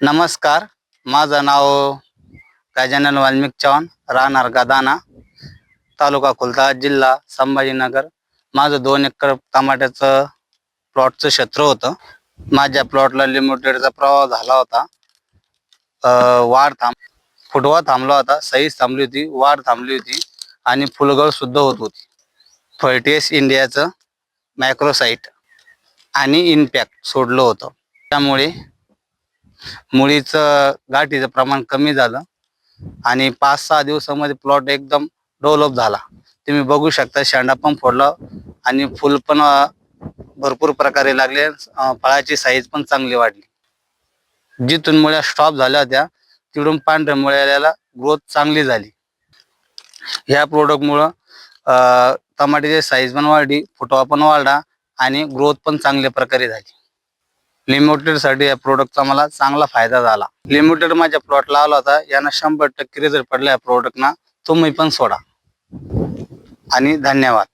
नमस्कार, माझं नाव गजानन वाल्मिक चव्हाण, राहणार गदाना, तालुका खुलताबाद, जिल्हा संभाजीनगर. माझं 2 एकर टमाट्याचं प्लॉटचं क्षेत्र होतं. माझ्या प्लॉटला लिमोटेडचा प्रभाव झाला होता. फुटवा थांबला होता, साईज थांबली होती, वाढ थांबली होती आणि फुलगळ सुद्धा होत होती. फर्टिस इंडियाचं मॅक्रोसाइट आणि इनपॅक्ट सोडलं होतं. त्यामुळे मुळीचं गाठीचं प्रमाण कमी झालं आणि 5-6 दिवसामध्ये प्लॉट एकदम डेव्हलप झाला. तुम्ही बघू शकता, शेंडा पण फोडला आणि फुल पण भरपूर प्रकारे लागले. फळाची साईज पण चांगली वाढली. जिथून मुळ्या स्टॉप झाल्या होत्या तिकडून पांढऱ्या मुळ्याला ग्रोथ चांगली झाली. ह्या प्रोडक्टमुळं टमाट्याची साईज पण वाढली, फुटवा पण वाढला आणि ग्रोथ पण चांगल्या प्रकारे झाली. लिमिटेडसाठी या प्रोडक्टचा मला चांगला फायदा झाला. लिमिटेड माझ्या प्लॉटला आला होता, यांना 100% रिझल्ट पडला या प्रोडक्टना. तुम्ही पण सोडा आणि धन्यवाद.